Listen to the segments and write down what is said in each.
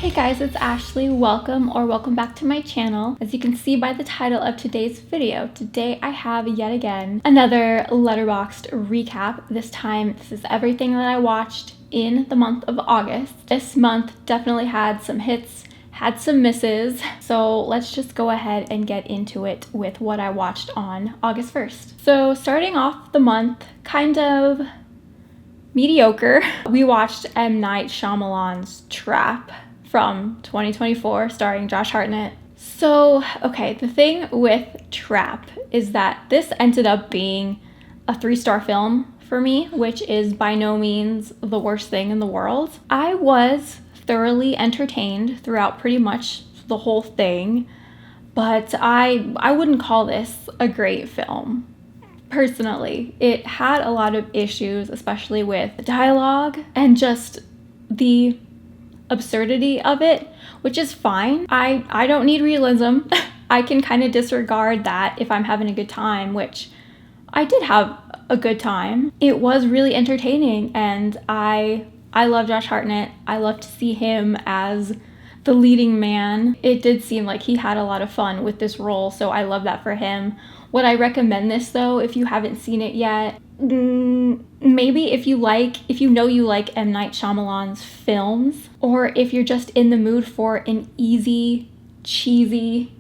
Hey guys, it's Ashley. Welcome back to my channel. As you can see by the title of today's video, today I have yet again another Letterboxd recap. This time, this is everything that I watched in the month of August. This month definitely had some hits, had some misses. So let's just go ahead and get into it with what I watched on August 1st. So starting off the month, kind of mediocre. We watched M. Night Shyamalan's Trap from 2024, starring Josh Hartnett. So, okay, the thing with Trap is that this ended up being a 3-star film for me, which is by no means the worst thing in the world. I was thoroughly entertained throughout pretty much the whole thing, but I wouldn't call this a great film. Personally, it had a lot of issues, especially with the dialogue and just the absurdity of it, which is fine. I don't need realism. I can kind of disregard that if I'm having a good time, which I did have a good time. It was really entertaining, and I love Josh Hartnett. I love to see him as the leading man. It did seem like he had a lot of fun with this role, so I love that for him. Would I recommend this though if you haven't seen it yet? Maybe if you know you like M. Night Shyamalan's films, or if you're just in the mood for an easy, cheesy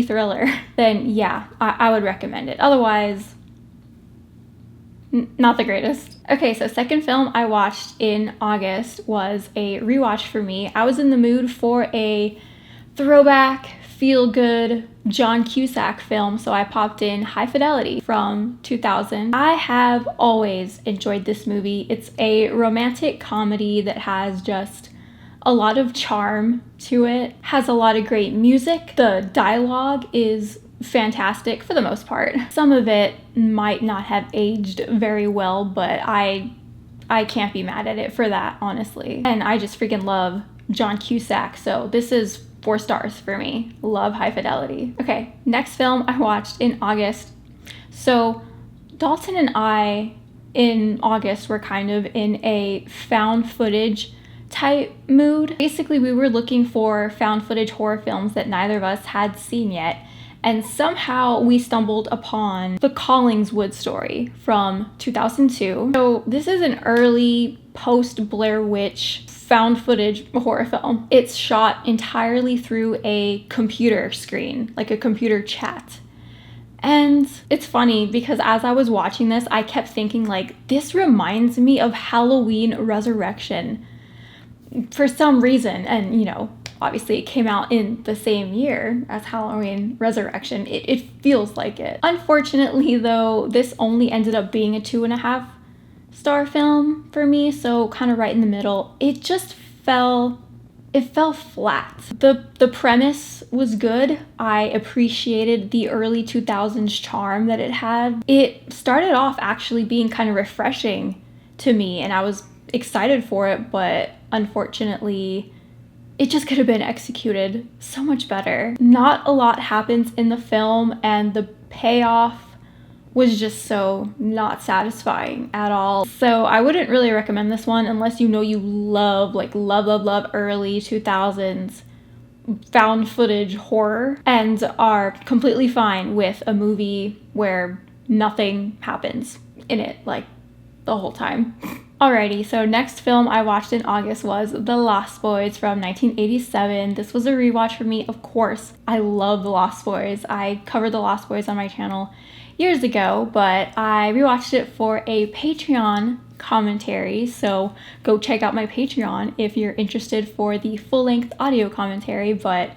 thriller, then yeah, I would recommend it. Otherwise, not the greatest. Okay, so second film I watched in August was a rewatch for me. I was in the mood for a throwback, feel-good John Cusack film, so I popped in High Fidelity from 2000. I have always enjoyed this movie. It's a romantic comedy that has just a lot of charm to it, has a lot of great music. The dialogue is fantastic for the most part. Some of it might not have aged very well, but I can't be mad at it for that, honestly. And I just freaking love John Cusack, so this is 4 stars for me. Love High Fidelity. Okay, next film I watched in August. So Dalton and I in August were kind of in a found footage type mood. Basically, we were looking for found footage horror films that neither of us had seen yet, and somehow we stumbled upon The Collingswood Story from 2002. So this is an early post-Blair Witch found footage horror film. It's shot entirely through a computer screen, like a computer chat. And it's funny because as I was watching this, I kept thinking like, this reminds me of Halloween Resurrection for some reason. And you know, obviously it came out in the same year as Halloween Resurrection. It feels like it. Unfortunately though, this only ended up being a 2.5-star film for me, so kind of right in the middle. It just fell flat. The premise was good. I appreciated the early 2000s charm that it had. It started off actually being kind of refreshing to me, and I was excited for it, but unfortunately it just could have been executed so much better. Not a lot happens in the film, and the payoff was just so not satisfying at all. So I wouldn't really recommend this one unless you know you love early 2000s found footage horror and are completely fine with a movie where nothing happens in it like the whole time. Alrighty, so next film I watched in August was The Lost Boys from 1987. This was a rewatch for me, of course. I love The Lost Boys. I covered The Lost Boys on my channel years ago, but I rewatched it for a Patreon commentary, so go check out my Patreon if you're interested for the full-length audio commentary. But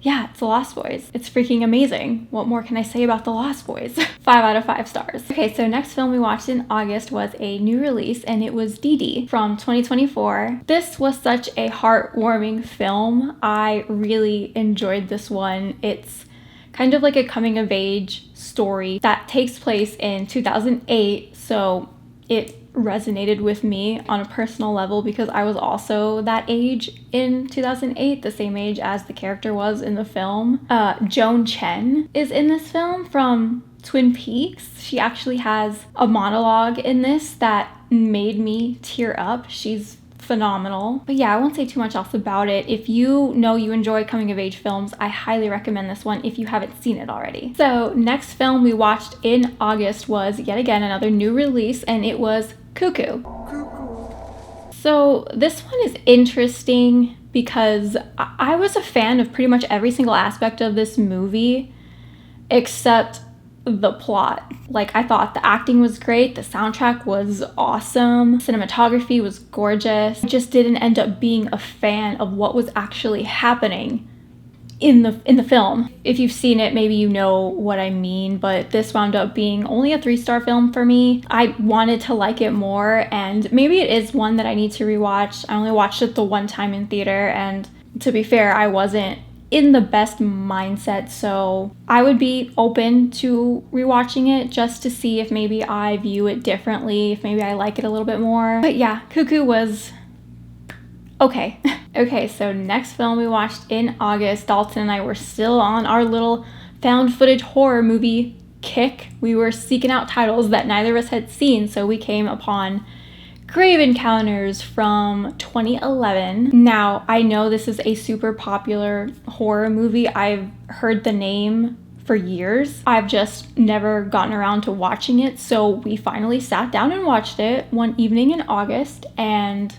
yeah, it's The Lost Boys. It's freaking amazing. What more can I say about The Lost Boys? 5 out of 5 stars. Okay, so next film we watched in August was a new release, and it was Dee Dee from 2024. This was such a heartwarming film. I really enjoyed this one. It's kind of like a coming-of-age story that takes place in 2008, so it resonated with me on a personal level because I was also that age in 2008, the same age as the character was in the film. Joan Chen is in this film from Twin Peaks. She actually has a monologue in this that made me tear up. She's phenomenal. But yeah, I won't say too much else about it. If you know you enjoy coming of age films, I highly recommend this one if you haven't seen it already. So next film we watched in August was yet again another new release, and it was Cuckoo. So this one is interesting because I was a fan of pretty much every single aspect of this movie except the plot. Like, I thought the acting was great, the soundtrack was awesome, cinematography was gorgeous. I just didn't end up being a fan of what was actually happening in the film. If you've seen it, maybe you know what I mean, but this wound up being only a 3-star film for me. I wanted to like it more, and maybe it is one that I need to rewatch. I only watched it the one time in theater, and to be fair, I wasn't in the best mindset, so I would be open to rewatching it just to see if maybe I view it differently, if maybe I like it a little bit more. But yeah, Cuckoo was okay. Okay, so next film we watched in August, Dalton and I were still on our little found footage horror movie kick. We were seeking out titles that neither of us had seen, so we came upon Grave Encounters from 2011. Now, I know this is a super popular horror movie. I've heard the name for years. I've just never gotten around to watching it, so we finally sat down and watched it one evening in August, and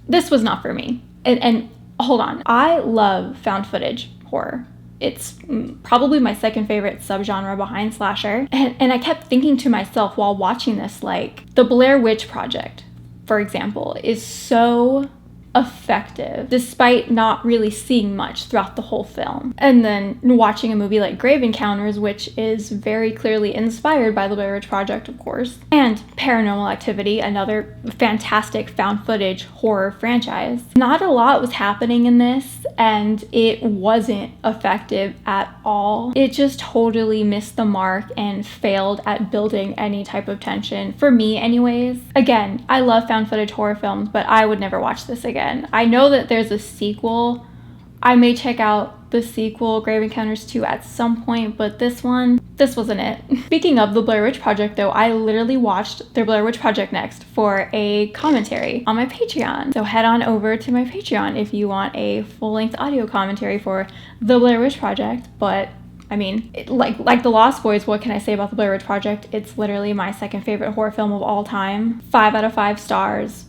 this was not for me. And hold on, I love found footage horror. It's probably my second favorite subgenre behind slasher. And I kept thinking to myself while watching this, like, the Blair Witch Project, for example, is so effective despite not really seeing much throughout the whole film. And then watching a movie like Grave Encounters, which is very clearly inspired by the Blair Witch Project, of course, and Paranormal Activity, another fantastic found footage horror franchise. Not a lot was happening in this, and it wasn't effective at all. It just totally missed the mark and failed at building any type of tension, for me anyways. Again, I love found footage horror films, but I would never watch this again. I know that there's a sequel. I may check out the sequel, Grave Encounters 2, at some point, but this wasn't it. Speaking of the Blair Witch Project, though, I literally watched their Blair Witch Project next for a commentary on my Patreon. So head on over to my Patreon if you want a full-length audio commentary for the Blair Witch Project. But I mean, like The Lost Boys, what can I say about the Blair Witch Project? It's literally my second favorite horror film of all time. 5 out of 5 stars.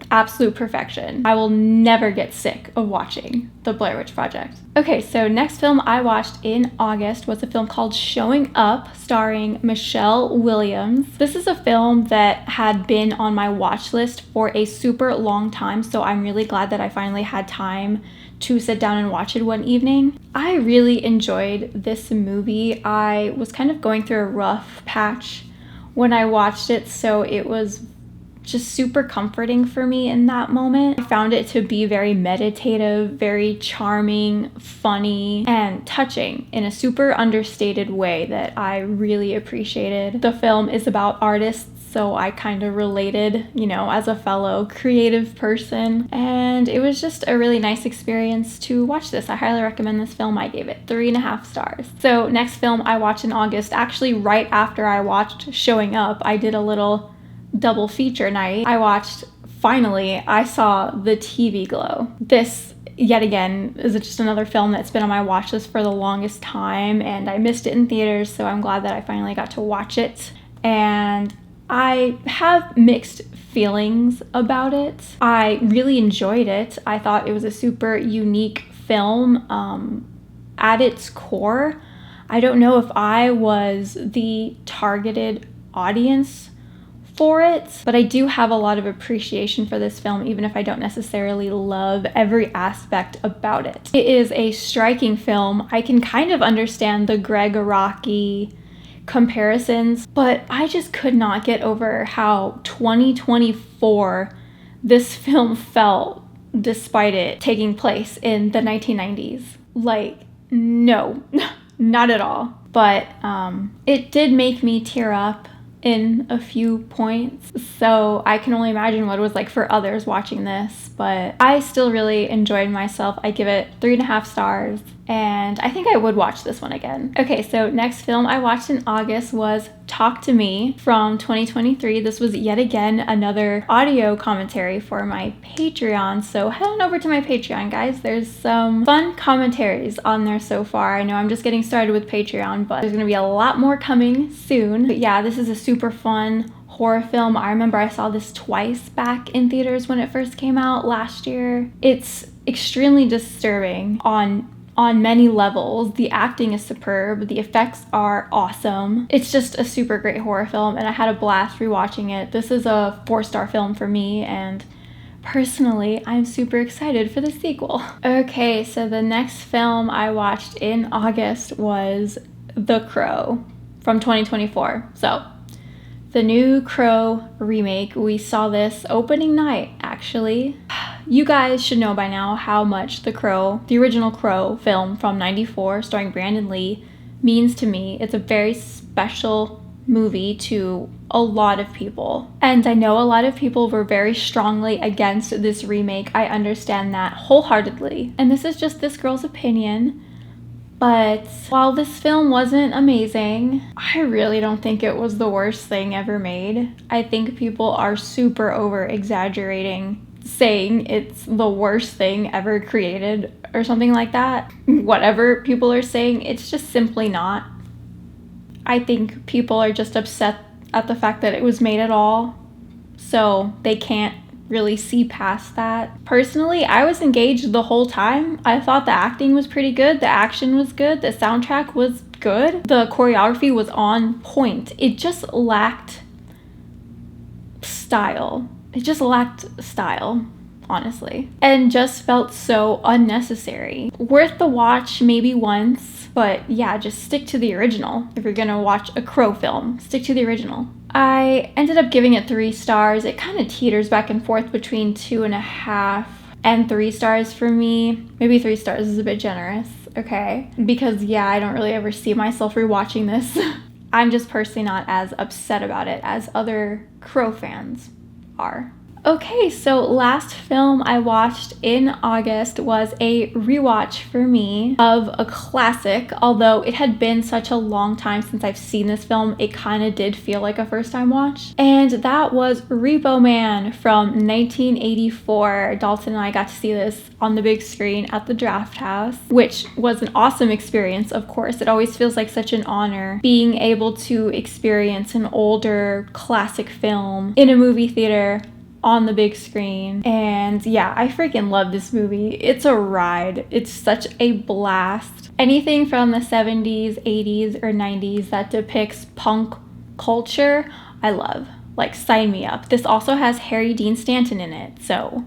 Absolute perfection. I will never get sick of watching the Blair Witch Project. Okay, so next film I watched in August was a film called Showing Up, starring Michelle Williams. This is a film that had been on my watch list for a super long time, so I'm really glad that I finally had time to sit down and watch it one evening. I really enjoyed this movie. I was kind of going through a rough patch when I watched it, so it was just super comforting for me in that moment. I found it to be very meditative, very charming, funny, and touching in a super understated way that I really appreciated. The film is about artists, so I kind of related, you know, as a fellow creative person, and it was just a really nice experience to watch this. I highly recommend this film. I gave it 3.5 stars. So next film I watched in August, actually right after I watched Showing Up, I did a little double feature night. I saw The TV Glow. This, yet again, is just another film that's been on my watch list for the longest time, and I missed it in theaters, so I'm glad that I finally got to watch it. And I have mixed feelings about it. I really enjoyed it. I thought it was a super unique film at its core. I don't know if I was the targeted audience for it, but I do have a lot of appreciation for this film, even if I don't necessarily love every aspect about it. It is a striking film. I can kind of understand the Greg Araki comparisons, but I just could not get over how 2024 this film felt despite it taking place in the 1990s. Like, no, not at all. But it did make me tear up in a few points, so I can only imagine what it was like for others watching this, but I still really enjoyed myself. I give it 3.5 stars. and I think I would watch this one again. Okay, so next film I watched in August was Talk to Me from 2023. This was yet again another audio commentary for my Patreon, so head on over to my Patreon, guys. There's some fun commentaries on there so far. I know I'm just getting started with Patreon, but there's gonna be a lot more coming soon. But yeah, this is a super fun horror film. I remember I saw this twice back in theaters when it first came out last year. It's extremely disturbing on many levels. The acting is superb. The effects are awesome. It's just a super great horror film, and I had a blast rewatching it. This is a 4-star film for me, and personally, I'm super excited for the sequel. Okay, so the next film I watched in August was The Crow from 2024. So, the new Crow remake. We saw this opening night, actually. You guys should know by now how much The Crow, the original Crow film from '94 starring Brandon Lee, means to me. It's a very special movie to a lot of people. And I know a lot of people were very strongly against this remake. I understand that wholeheartedly. And this is just this girl's opinion. But while this film wasn't amazing, I really don't think it was the worst thing ever made. I think people are super over exaggerating, saying it's the worst thing ever created or something like that. Whatever people are saying, it's just simply not. I think people are just upset at the fact that it was made at all, so they can't really see past that. Personally, I was engaged the whole time. I thought the acting was pretty good, the action was good, the soundtrack was good, the choreography was on point. It just lacked style. It just lacked style, honestly, and just felt so unnecessary. Worth the watch maybe once, but yeah, just stick to the original. If you're gonna watch a Crow film, stick to the original. I ended up giving it 3 stars. It kind of teeters back and forth between 2.5 and 3 stars for me. Maybe 3 stars is a bit generous, okay? Because yeah, I don't really ever see myself rewatching this. I'm just personally not as upset about it as other Crow fans are. Okay, so last film I watched in August was a rewatch for me of a classic. Although it had been such a long time since I've seen this film, it kind of did feel like a first time watch. And that was Repo Man from 1984. Dalton and I got to see this on the big screen at the Draft House, which was an awesome experience, of course. It always feels like such an honor being able to experience an older classic film in a movie theater on the big screen. And yeah, I freaking love this movie. It's a ride. It's such a blast. Anything from the 70s, 80s, or 90s that depicts punk culture, I love. Like, sign me up. This also has Harry Dean Stanton in it, so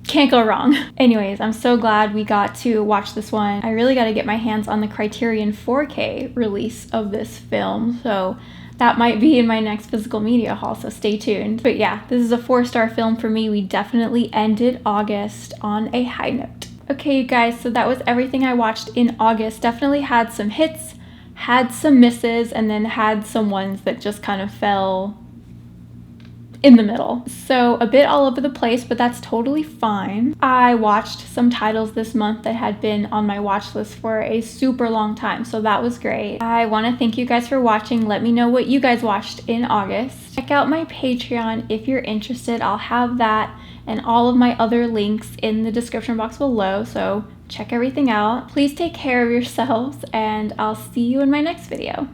can't go wrong. Anyways, I'm so glad we got to watch this one. I really got to get my hands on the Criterion 4K release of this film, so that might be in my next physical media haul, so stay tuned. But yeah, this is a 4-star film for me. We definitely ended August on a high note. Okay, you guys, so that was everything I watched in August. Definitely had some hits, had some misses, and then had some ones that just kind of fell in the middle. So a bit all over the place, but that's totally fine. I watched some titles this month that had been on my watch list for a super long time, so that was great. I want to thank you guys for watching. Let me know what you guys watched in August. Check out my Patreon if you're interested. I'll have that and all of my other links in the description box below, so check everything out. Please take care of yourselves, and I'll see you in my next video.